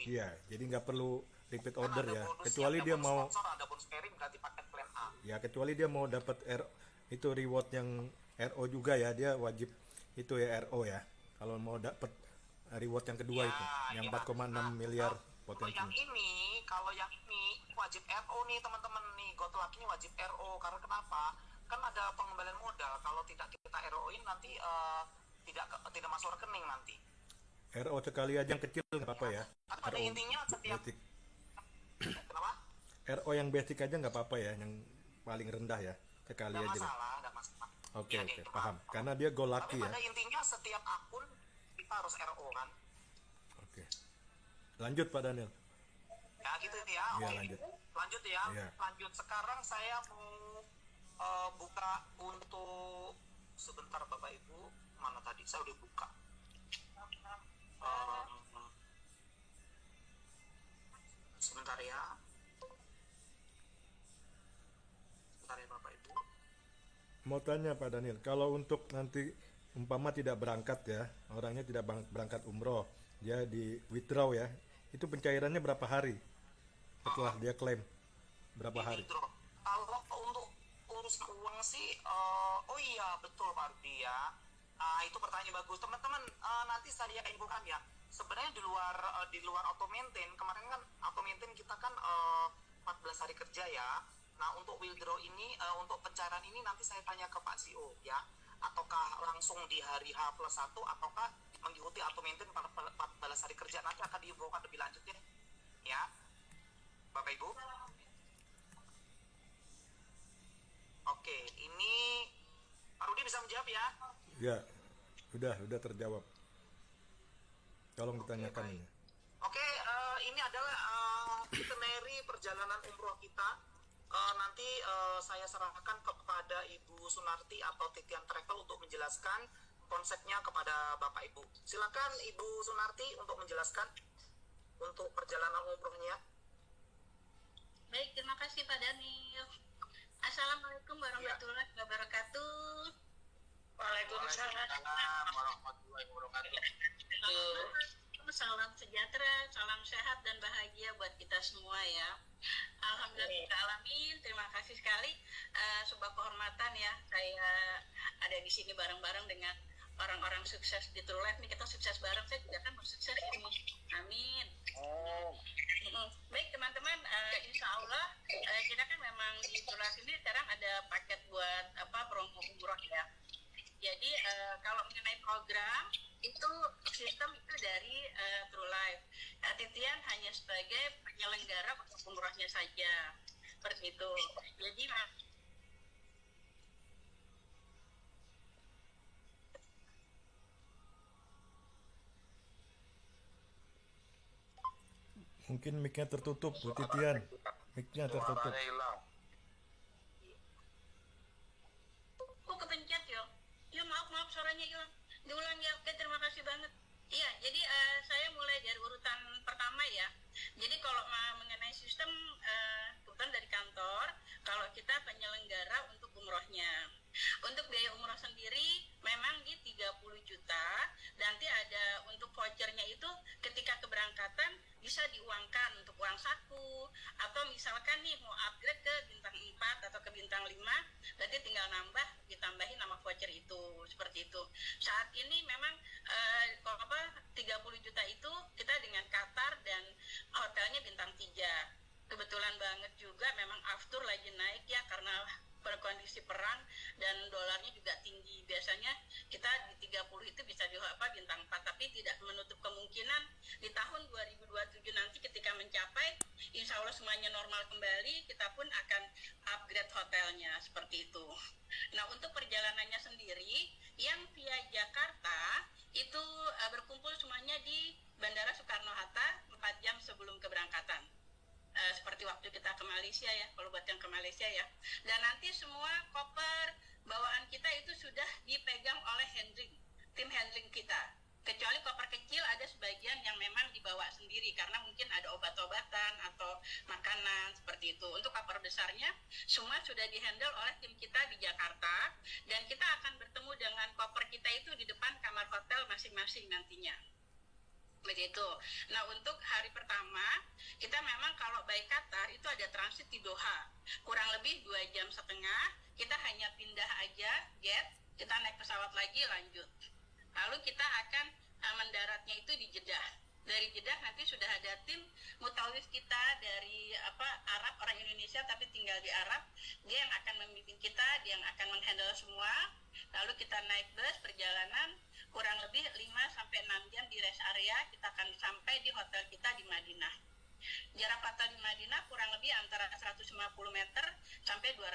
Iya, jadi nggak perlu repeat Kan order ada ya. bonusnya, Kecuali ada dia bonus mau, sponsor, ada bonus carry berarti paket plan A. ya kecuali dia mau dapat itu reward yang RO juga ya, dia wajib itu ya RO ya. Kalau mau dapat reward yang kedua Ya, itu, yang ya. 4,6 Nah, miliar kalau potensi. yang ini wajib RO nih teman-teman nih. Gotlak ini wajib RO karena kenapa? Kan ada pengembalian modal. Kalau tidak kita RO-in nanti tidak masuk rekening nanti. RO sekali aja yang kecil nggak apa-apa Ya. ya. Kan pada RO intinya setiap basic. kenapa? RO yang basic aja nggak apa-apa ya, yang paling rendah ya. Sekali Nggak aja lah. masalah, nggak masalah. Oke, Ya oke, gitu paham. Pak. Karena dia go Tapi lucky ya. pada intinya setiap akun kita harus RO kan. Oke. Lanjut Pak Daniel. Ya gitu ya. Iya, Oke. lanjut. Lanjut ya. Iya. Lanjut. Sekarang saya mau buka untuk sebentar Bapak Ibu. Mana tadi? Saya udah buka. Eh, sebentar ya. Sebentar ya Bapak Ibu. Mau tanya Pak Daniel, kalau untuk nanti umpama tidak berangkat ya, orangnya tidak berangkat umroh, dia di withdraw ya, itu pencairannya berapa hari setelah dia klaim? Berapa Di hari? withdraw. Kalau untuk urusan uang sih, oh iya betul Pak Rudi ya. Itu pertanyaan bagus teman-teman. Nanti saya infokan ya. Sebenarnya di luar auto maintain kemarin kan auto maintain kita kan 14 hari kerja ya. Nah untuk withdraw ini, untuk pencairan ini nanti saya tanya ke Pak CEO ya. Ataukah langsung di hari H+1 ataukah mengikuti auto maintain 14 hari kerja, nanti akan diinfokan lebih lanjut ya Bapak Ibu. Oke, ini Pak Rudi bisa menjawab ya? Ya, udah terjawab. Tolong Oke, ditanyakan baik. ini. Oke, ini adalah itinerary perjalanan umroh kita. Nanti saya serahkan kepada Ibu Sunarti atau Titian Travel untuk menjelaskan konsepnya kepada Bapak Ibu. Silakan Ibu Sunarti untuk menjelaskan untuk perjalanan umrohnya. Baik, terima kasih Pak Daniel. Assalamualaikum Ya. warahmatullahi wabarakatuh. Waalaikumsalam warahmatullahi wabarakatuh. Salam sejahtera, salam sehat dan bahagia buat kita semua ya. Alhamdulillahirrahmanirrahim. Terima kasih sekali. Sebuah kehormatan ya, saya ada di sini bareng-bareng dengan orang-orang sukses di True Life nih. Kita sukses bareng. Saya juga kan mau sukses ini. Amin. Baik teman-teman, insya Allah kita kan memang di True Life ini sekarang ada paket buat promo umroh ya. Jadi kalau mengenai program itu sistem itu dari True Life. Titian hanya sebagai penyelenggara untuk umrohnya saja, seperti itu. Jadi Mungkin mic-nya tertutup, Bu Titian. Mic-nya tertutup. Suaranya hilang. kok kepencet ya? Ya maaf suaranya hilang. Diulang ya. Oke, terima kasih banget. Iya, jadi saya mulai dari urutan pertama ya. Jadi kalau mengenai sistem kebetulan dari kantor, kalau kita penyelenggara untuk umrohnya. Untuk biaya umroh sendiri memang di 30 juta. Nanti ada untuk vouchernya itu ketika keberangkatan bisa diuangkan untuk uang saku, atau misalkan nih mau upgrade ke bintang 4 atau ke bintang 5, berarti tinggal nambah ditambahin nama voucher itu, seperti itu. Saat ini memang 30 juta itu kita dengan Qatar dan hotelnya bintang 3. Kebetulan banget juga memang aftur lagi naik ya, karena berkondisi perang dan dolarnya juga tinggi. Biasanya kita di 30 itu bisa di bintang 4, tapi tidak menutup kemungkinan di tahun 2027 nanti ketika mencapai insya Allah semuanya normal kembali, kita pun akan upgrade hotelnya, seperti itu. Nah, untuk perjalanannya sendiri yang via Jakarta itu berkumpul semuanya di Bandara Soekarno-Hatta 4 jam sebelum keberangkatan. Seperti waktu kita ke Malaysia ya, kalau buat yang ke Malaysia ya. Dan nanti semua koper bawaan kita itu sudah dipegang oleh tim handling kita. Kecuali koper kecil ada sebagian yang memang dibawa sendiri karena mungkin ada obat-obatan atau makanan, seperti itu. Untuk koper besarnya semua sudah dihandle oleh tim kita di Jakarta, dan kita akan bertemu dengan koper kita itu di depan kamar hotel masing-masing nantinya. begitu. Nah, untuk hari pertama kita memang kalau by Qatar itu ada transit di Doha kurang lebih 2,5 jam. Kita hanya pindah aja gate, kita naik pesawat lagi lanjut, lalu kita akan mendaratnya itu di Jeddah. Dari Jeddah nanti sudah ada tim mutawif kita dari Arab, orang Indonesia tapi tinggal di Arab. Dia yang akan membimbing kita, dia yang akan menghandle semua. Lalu kita naik bus perjalanan kurang lebih 5-6 jam di rest area. Kita akan sampai di hotel kita di Madinah. Jarak hotel di Madinah kurang lebih antara 150 meter sampai 200,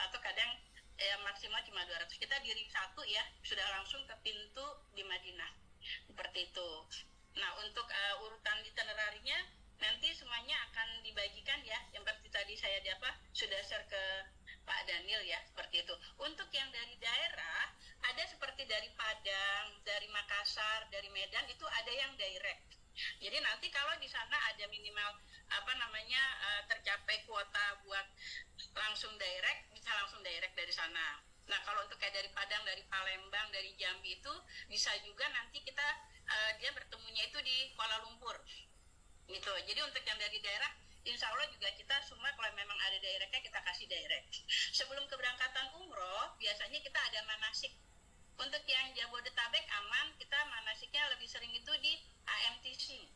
atau kadang maksimal cuma 200. Kita di ring 1 ya, sudah langsung ke pintu di Madinah. Seperti itu. Nah, untuk urutan itinerarinya nanti semuanya akan dibagikan ya. Yang seperti tadi saya sudah share ke Pak Daniel ya, seperti itu. Untuk yang dari daerah, ada seperti dari Padang, dari Makassar, dari Medan, itu ada yang direct. Jadi nanti kalau di sana ada minimal tercapai kuota buat langsung direct, bisa langsung direct dari sana. Nah, kalau untuk kayak dari Padang, dari Palembang, dari Jambi itu bisa juga nanti kita dia bertemunya itu di Kuala Lumpur gitu. Jadi untuk yang dari daerah, insya Allah juga kita semua kalau memang ada directnya kita kasih direct. Sebelum keberangkatan umroh biasanya kita ada manasik. Untuk yang Jabodetabek aman, kita manasiknya lebih sering itu di AMTC,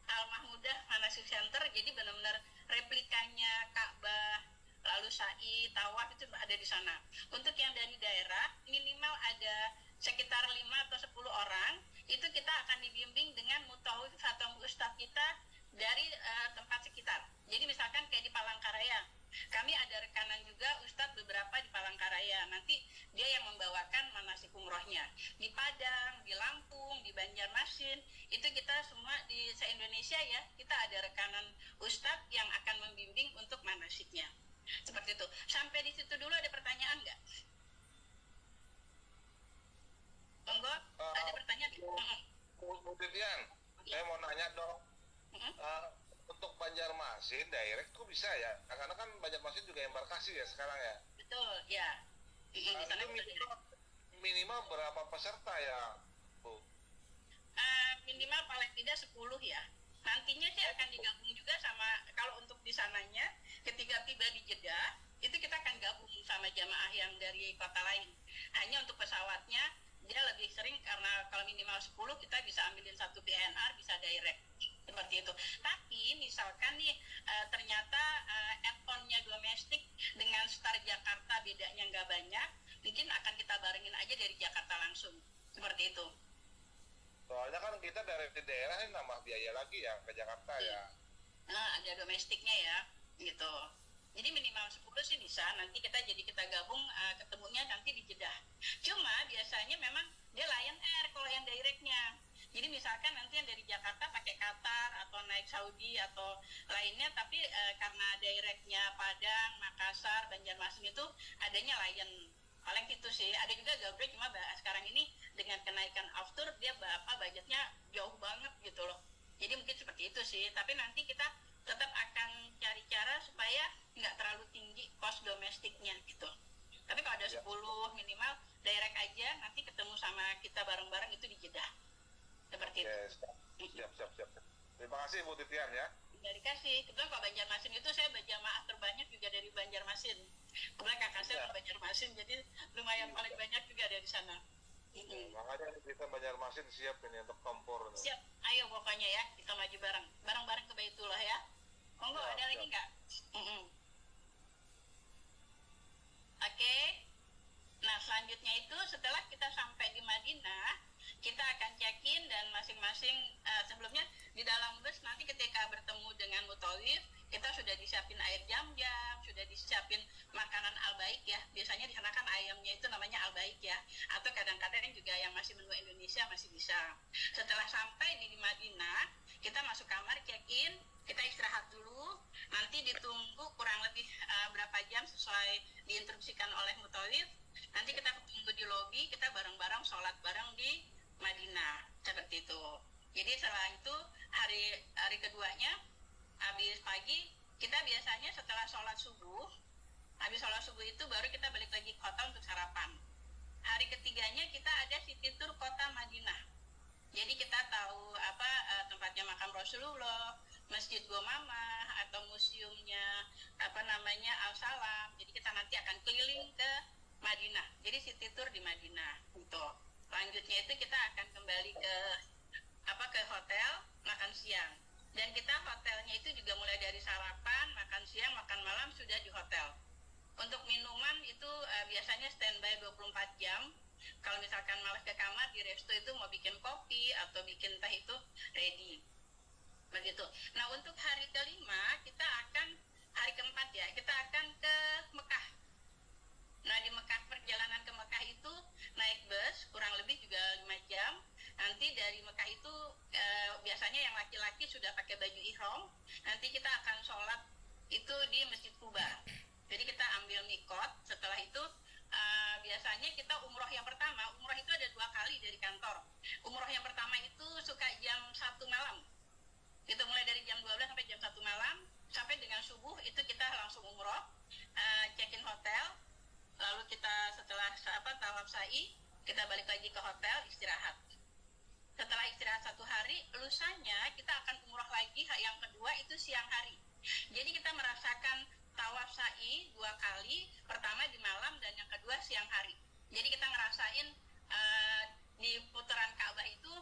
Al Mahmudah Manasik Center. Jadi benar-benar replikanya Ka'bah, lalu sa'i, tawaf itu ada di sana. Untuk yang dari daerah minimal ada sekitar 5 atau 10 orang, itu kita akan dibimbing dengan mutawif atau ustadz kita dari tempat sekitar. Jadi misalkan kayak di Palangkaraya, kami ada rekanan juga ustadz beberapa di Palangkaraya. Nanti dia yang membawakan manasik umrohnya. Di Padang, di Lampung, di Banjarmasin, itu kita semua di se-Indonesia ya, kita ada rekanan ustadz yang akan membimbing untuk manasiknya. Seperti itu. Sampai di situ dulu ada pertanyaan nggak? Monggo, ada pertanyaan? Bu Titian, saya mau nanya dong. Untuk Banjarmasin direct kok bisa ya? Karena kan Banjarmasin juga embarkasi ya sekarang ya. Betul, ya. Di sana minimal berapa peserta ya, Bu? Minimal paling tidak 10 ya. Nantinya sih akan digabung juga sama, kalau untuk di sananya ketika tiba di Jeddah itu kita akan gabung sama jamaah yang dari kota lain. Hanya untuk pesawatnya dia lebih sering, karena kalau minimal 10 kita bisa ambilin satu PNR, bisa direct seperti itu. Tapi misalkan nih ternyata add-onnya domestik dengan start Jakarta bedanya nggak banyak, mungkin akan kita barengin aja dari Jakarta langsung seperti itu. Soalnya kan kita dari daerah ini nambah biaya lagi ya ke Jakarta ya. Nah, ada domestiknya ya, gitu. Jadi minimal 10 sih bisa, nanti kita gabung ketemunya nanti di Jeddah. Cuma biasanya memang dia Lion Air kalau yang directnya. Jadi misalkan nanti yang dari Jakarta pakai Qatar atau naik Saudi atau lainnya, tapi karena directnya Padang, Makassar, Banjarmasin itu adanya Lion. Paling gitu sih. Ada juga Gabriel, cuma sekarang ini dengan kenaikan aftur dia budgetnya jauh banget gitu loh. Jadi mungkin seperti itu sih. Tapi nanti kita tetap akan cari cara supaya nggak terlalu tinggi cost domestiknya gitu. Tapi kalau ada 10 minimal direct aja, nanti ketemu sama kita bareng-bareng itu di Jeddah. Seperti itu. Siap. Terima kasih Bu Titian ya. Dikasih. Kebetulan kalau Banjarmasin itu saya berjamaah terbanyak juga dari Banjarmasin. Kebetulan kakak saya orang Banjarmasin, jadi lumayan paling banyak juga dari sana. Makanya kita Banjarmasin siap ini untuk kompor. Siap, ayo pokoknya ya, kita maju bareng-bareng ke Baitullah ya. Monggo, ada lagi nggak? Oke. Nah, selanjutnya itu setelah kita sampai di Madinah, kita akan check-in dan masing-masing sebelumnya di dalam bus nanti ketika bertemu dengan mutawif, kita sudah disiapin air jam-jam, sudah disiapin makanan al-baik ya. Biasanya di sana kan ayamnya itu namanya al-baik ya. Atau kadang-kadang juga yang masih menu Indonesia masih bisa. Setelah sampai di Madinah, kita masuk kamar check-in, kita istirahat dulu, nanti ditunggu kurang lebih berapa jam sesuai diinstruksikan oleh mutawif. Nanti kita tunggu di lobi, kita bareng-bareng sholat bareng di Madinah, seperti itu. Jadi setelah itu hari keduanya, habis pagi, kita biasanya setelah sholat subuh, habis sholat subuh itu baru kita balik lagi ke kota untuk sarapan. Hari ketiganya kita ada city tour kota Madinah. Jadi kita tahu tempatnya makam Rasulullah, Masjid Gomamah atau museumnya Al-Salam. Jadi kita nanti akan keliling ke Madinah. Jadi city tour di Madinah gitu. Selanjutnya itu kita akan kembali ke hotel, makan siang. Dan kita hotelnya itu juga mulai dari sarapan, makan siang, makan malam sudah di hotel. Untuk minuman itu biasanya standby 24 jam. Kalau misalkan malas ke kamar, di resto itu mau bikin kopi atau bikin teh itu ready. Begitu. Nah, untuk hari kelima hari keempat ya, kita akan ke Mekah. Nah, di Mekah, perjalanan ke Mekah itu naik bus kurang lebih juga 5 jam. Nanti dari Mekah itu biasanya yang laki-laki sudah pakai baju ihram. Nanti kita akan sholat itu di Masjid Kuba. Jadi kita ambil mikot. Setelah itu biasanya kita umroh yang pertama. Umroh itu ada 2 kali dari kantor. Umroh yang pertama itu suka jam 1 malam. Itu mulai dari jam 12 sampai jam 1 malam. Sampai dengan subuh itu kita langsung umroh. Check-in hotel. Lalu kita setelah tawaf sa'i, kita balik lagi ke hotel istirahat. Setelah istirahat 1 hari, lusanya kita akan umroh lagi. Yang kedua itu siang hari. Jadi kita merasakan tawaf sa'i 2 kali, pertama di malam dan yang kedua siang hari. Jadi kita ngerasain di putaran Ka'bah itu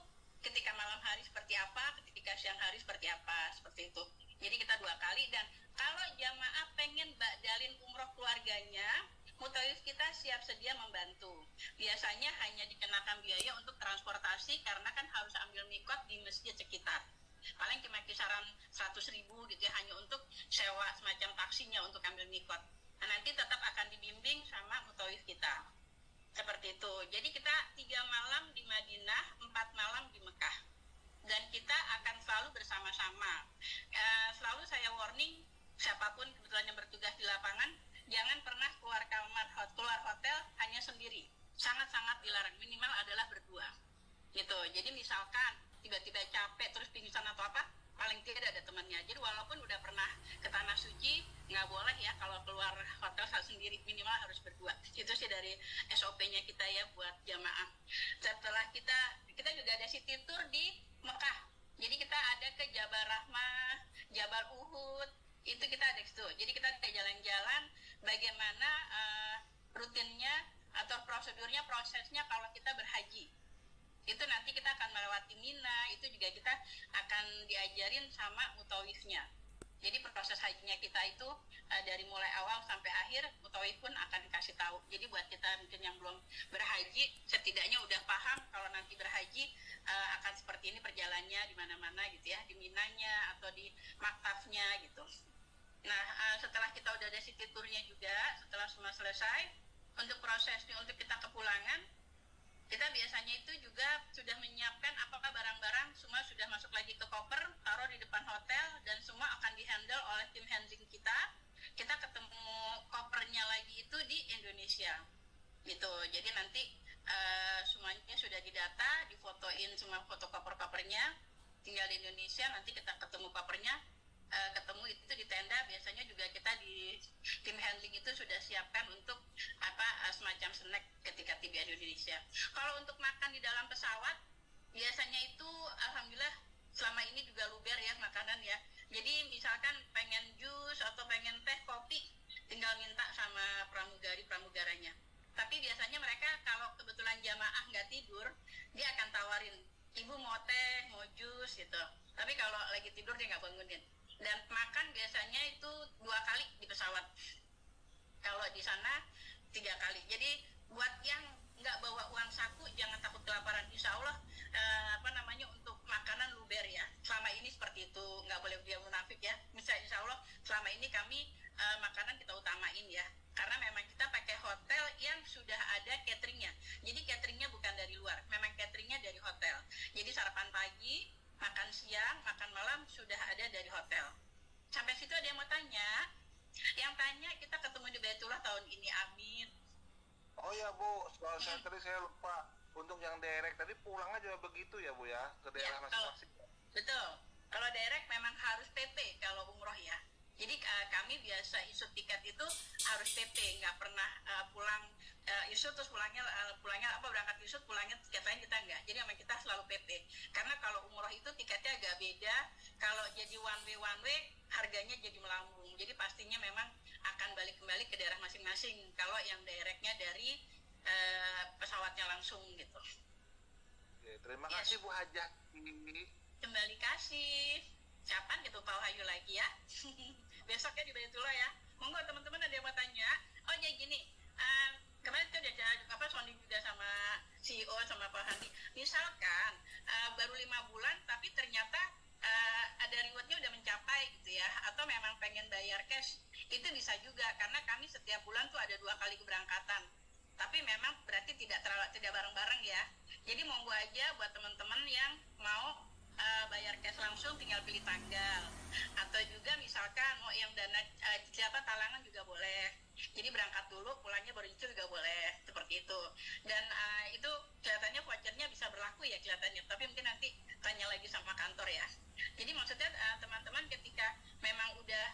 ketika malam hari seperti apa, ketika siang hari seperti apa, seperti itu. Jadi kita 2 kali. Dan kalau jamaah pengen badalin umroh keluarganya, Mutawif kita siap sedia membantu. Biasanya hanya dikenakan biaya untuk transportasi karena kan harus ambil mikot di masjid sekitar. Paling cuma kisaran 100.000 gitu ya, hanya untuk sewa semacam taksinya untuk ambil mikot. Nah, nanti tetap akan dibimbing sama Mutawif kita. Seperti itu. Jadi kita 3 malam di Madinah, 4 malam di Mekah. Dan kita akan selalu bersama-sama. Selalu saya warning siapapun kebetulan yang bertugas di lapangan, jangan pernah keluar kamar, keluar hotel hanya sendiri. Sangat-sangat dilarang. Minimal adalah berdua. Gitu. Jadi misalkan tiba-tiba capek terus pingsan atau apa, paling tidak ada temannya. Jadi walaupun udah pernah ke tanah suci, nggak boleh ya kalau keluar hotel sendiri, minimal harus berdua. Itu sih dari SOP-nya kita ya buat jamaah. Setelah kita juga ada city tour di Mekah. Jadi kita ada ke Jabal Rahmah, Jabal Uhud, itu kita ada situ. Jadi kita ada jalan-jalan bagaimana rutinnya atau prosedurnya, prosesnya kalau kita berhaji. Itu nanti kita akan melewati Mina, itu juga kita akan diajarin sama mutawifnya. Jadi proses hajinya kita itu dari mulai awal sampai akhir, mutawif pun akan dikasih tahu. Jadi buat kita mungkin yang belum berhaji, setidaknya udah paham kalau nanti berhaji akan seperti ini perjalannya di mana-mana gitu ya, di Minanya atau di maktafnya gitu. Nah, setelah kita udah ada city tour-nya juga, setelah semua selesai, untuk prosesnya untuk kita kepulangan, kita biasanya itu juga sudah menyiapkan apakah barang-barang semua sudah masuk lagi ke koper, taruh di depan hotel, dan semua akan dihandle oleh tim handling kita. Kita ketemu kopernya lagi itu di Indonesia gitu. Jadi nanti semuanya sudah didata, difotoin semua foto koper-kopernya, tinggal di Indonesia, nanti kita ketemu kopernya, ketemu itu di tenda. Biasanya juga kita di tim handling itu sudah siapkan untuk semacam snack ketika tiba di Indonesia. Kalau untuk makan di dalam pesawat, biasanya itu alhamdulillah selama ini juga luber ya makanan ya. Jadi misalkan pengen jus atau pengen teh, kopi, tinggal minta sama pramugaranya. Tapi biasanya mereka kalau kebetulan jamaah nggak tidur, dia akan tawarin, ibu mau teh, mau jus gitu. Tapi kalau lagi tidur dia nggak bangunin. Dan makan biasanya itu 2 kali di pesawat. Kalau di sana 3 kali. Jadi buat yang nggak bawa uang saku, jangan takut kelaparan. Insya Allah untuk makanan luber ya. Selama ini seperti itu, nggak boleh dia munafik ya. Misalnya insya Allah selama ini kami makanan kita utamain ya. Karena memang kita pakai hotel yang sudah ada cateringnya. Jadi cateringnya bukan dari luar, memang cateringnya dari hotel. Jadi sarapan pagi, makan siang, makan malam sudah ada dari hotel. Sampai situ ada yang mau tanya? Yang tanya kita ketemu di Baitullah tahun ini, amin. Oh ya Bu, soal saya lupa. Untuk yang direct tadi pulangnya juga begitu ya Bu ya, ke daerah Ya, masing-masing. Betul. Kalau direct memang harus PP kalau umroh ya. Jadi kami biasa isu tiket itu harus PP, nggak pernah pulang isut terus pulangnya berangkat isut pulangnya tiket lain kita enggak. Jadi memang kita selalu PP. Karena kalau umroh itu tiketnya agak beda. Kalau jadi one way harganya jadi melambung. Jadi pastinya memang akan balik kembali ke daerah masing-masing. Kalau yang directnya dari pesawatnya langsung gitu. Oke, terima kasih Bu Hajah. Kembali kasih. Kapan gitu Pak Wahyu lagi ya? Besok ya di Baitullah ya. Monggo teman-teman ada yang mau tanya. Oh ya gini, kemarin kita udah sounding juga sama CEO sama Pak Handi. Misalkan baru 5 bulan tapi ternyata ada rewardnya udah mencapai gitu ya, atau memang pengen bayar cash, itu bisa juga karena kami setiap bulan tuh ada 2 kali keberangkatan. Tapi memang berarti tidak bareng-bareng ya. Jadi monggo aja buat teman-teman yang mau bayar cash langsung tinggal pilih tanggal, atau juga misalkan mau yang dana talangan juga boleh, jadi berangkat dulu pulangnya baru itu juga boleh seperti itu. Dan itu kelihatannya vouchernya bisa berlaku ya kelihatannya, tapi mungkin nanti tanya lagi sama kantor ya. Jadi maksudnya teman-teman ketika memang udah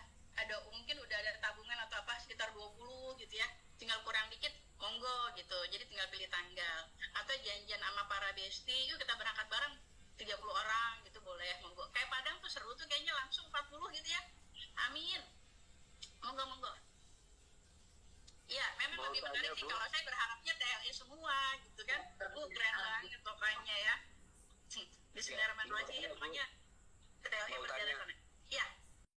ada mungkin udah ada tabungan atau apa sekitar 20 gitu ya, tinggal kurang dikit monggo gitu, jadi tinggal pilih tanggal, atau janjian sama para bestie yuk kita berangkat bareng 30 orang gitu boleh, monggo. Kayak Padang tuh seru tuh kayaknya langsung 40 gitu ya. Amin. Monggo. Iya, memang lebih menarik sih kalau saya berharapnya TLE semua gitu kan. Keren banget pokoknya ya. Bismillahirrahmanirrahim. Pokoknya